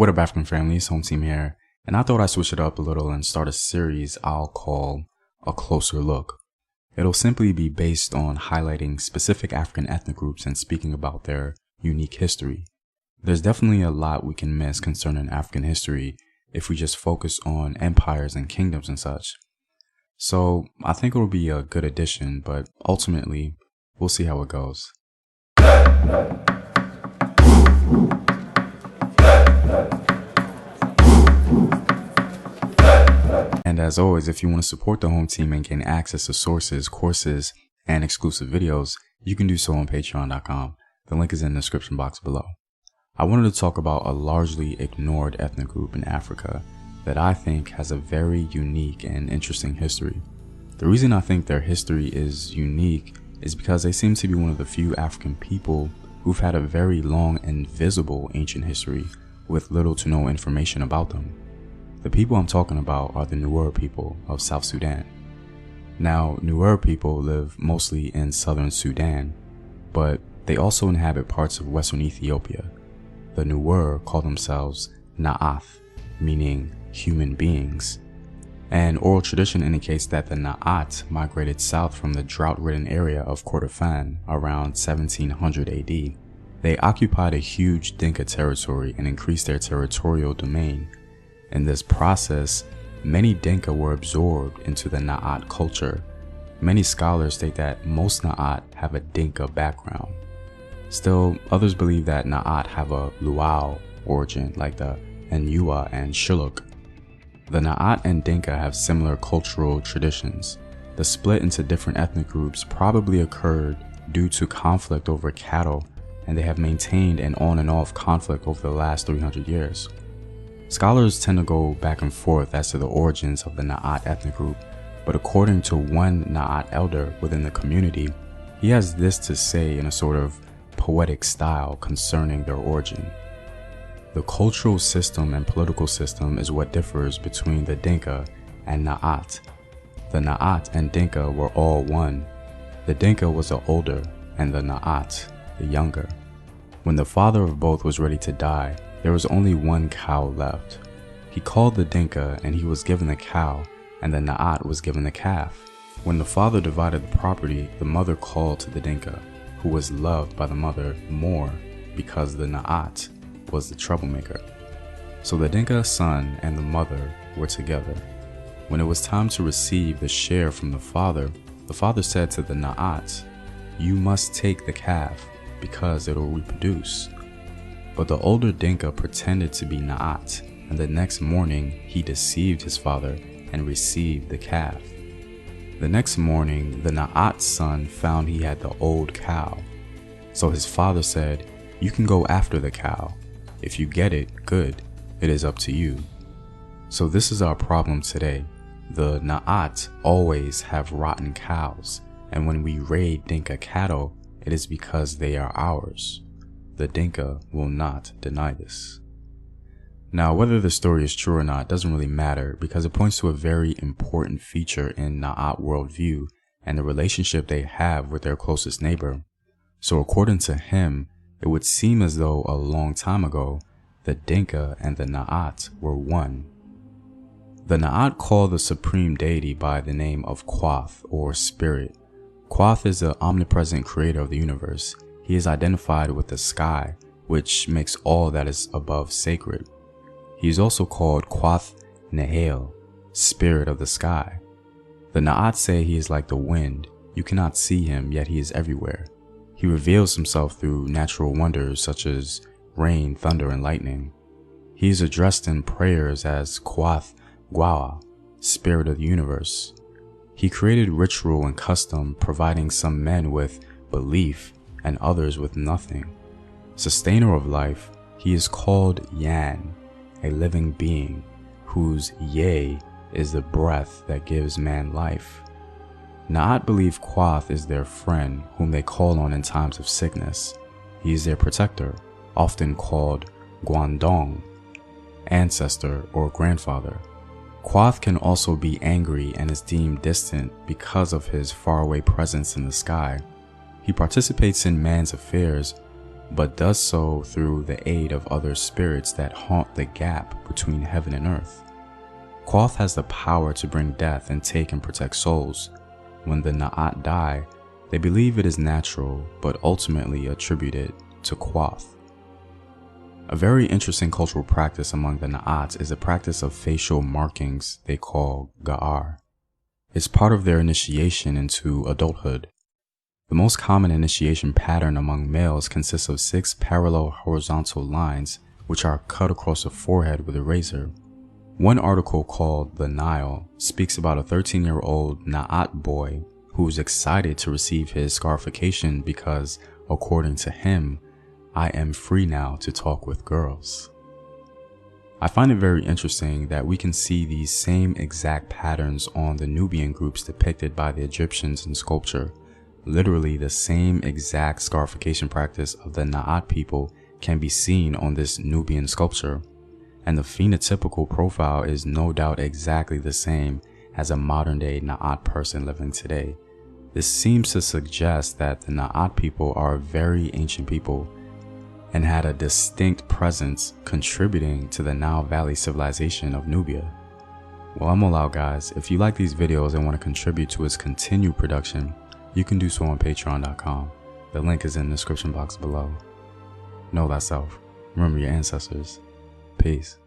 What up, African families? Home team here, and I thought I'd switch it up a little and start a series I'll call A Closer Look. It'll simply be based on highlighting specific African ethnic groups and speaking about their unique history. There's definitely a lot we can miss concerning African history if we just focus on empires and kingdoms and such. So I think it'll be a good addition, but ultimately, we'll see how it goes. And as always, if you want to support the home team and gain access to sources, courses, and exclusive videos, you can do so on patreon.com. The link is in the description box below. I wanted to talk about a largely ignored ethnic group in Africa that I think has a very unique and interesting history. The reason I think their history is unique is because they seem to be one of the few African people who've had a very long and visible ancient history with little to no information about them. The people I'm talking about are the NUER people of South Sudan. Now, NUER people live mostly in southern Sudan, but they also inhabit parts of western Ethiopia. The NUER call themselves Na'ath, meaning human beings. And oral tradition indicates that the Na'at migrated south from the drought-ridden area of Kordofan around 1700 AD. They occupied a huge Dinka territory and increased their territorial domain. In this process, many Dinka were absorbed into the Na'at culture. Many scholars state that most Na'at have a Dinka background. Still, others believe that Na'at have a Luau origin like the NUER and Shilluk. The Na'at and Dinka have similar cultural traditions. The split into different ethnic groups probably occurred due to conflict over cattle, and they have maintained an on and off conflict over the last 300 years. Scholars tend to go back and forth as to the origins of the Na'at ethnic group, but according to one Na'at elder within the community, he has this to say in a sort of poetic style concerning their origin. The cultural system and political system is what differs between the Dinka and Na'at. The Na'at and Dinka were all one. The Dinka was the older and the Na'at the younger. When the father of both was ready to die, there was only one cow left. He called the Dinka and he was given the cow, and the Na'at was given the calf. When the father divided the property, the mother called to the Dinka, who was loved by the mother more because the Na'at was the troublemaker. So the Dinka son and the mother were together. When it was time to receive the share from the father said to the Na'at, "You must take the calf because it will reproduce." But the older Dinka pretended to be Na'at, and the next morning he deceived his father and received the calf. The next morning, the Na'at son found he had the old cow. So his father said, "You can go after the cow. If you get it, good. It is up to you." So this is our problem today. The Na'at always have rotten cows, and when we raid Dinka cattle, it is because they are ours. The Dinka will not deny this. Now, whether the story is true or not doesn't really matter because it points to a very important feature in Na'at worldview and the relationship they have with their closest neighbor. So according to him, it would seem as though a long time ago, the Dinka and the Na'at were one. The Na'at call the supreme deity by the name of Quoth or Spirit. Quoth is the omnipresent creator of the universe. He is identified with the sky, which makes all that is above sacred. He is also called Quoth Nehel, spirit of the sky. The Na'at say he is like the wind. You cannot see him, yet he is everywhere. He reveals himself through natural wonders such as rain, thunder, and lightning. He is addressed in prayers as Quoth Gwawa, spirit of the universe. He created ritual and custom, providing some men with belief and others with nothing. Sustainer of life, he is called Yan, a living being, whose Ye is the breath that gives man life. Na'at believe Quoth is their friend, whom they call on in times of sickness. He is their protector, often called Guandong, ancestor or grandfather. Quoth can also be angry and is deemed distant because of his faraway presence in the sky. He participates in man's affairs, but does so through the aid of other spirits that haunt the gap between heaven and earth. Quoth has the power to bring death and take and protect souls. When the Na'at die, they believe it is natural, but ultimately attribute it to Quoth. A very interesting cultural practice among the Na'ats is the practice of facial markings they call Ga'ar. It's part of their initiation into adulthood. The most common initiation pattern among males consists of 6 parallel horizontal lines which are cut across the forehead with a razor. One article called The Nile speaks about a 13-year-old Na'at boy who is excited to receive his scarification because, according to him, I am free now to talk with girls. I find it very interesting that we can see these same exact patterns on the Nubian groups depicted by the Egyptians in sculpture. Literally the same exact scarification practice of the Na'at people can be seen on this Nubian sculpture, and the phenotypical profile is no doubt exactly the same as a modern-day Na'at person living today. This seems to suggest that the Na'at people are a very ancient people and had a distinct presence contributing to the Nile Valley civilization of Nubia. Well, I'm all out, guys. If you like these videos and want to contribute to its continued production, you can do so on patreon.com. The link is in the description box below. Know thyself. Remember your ancestors. Peace.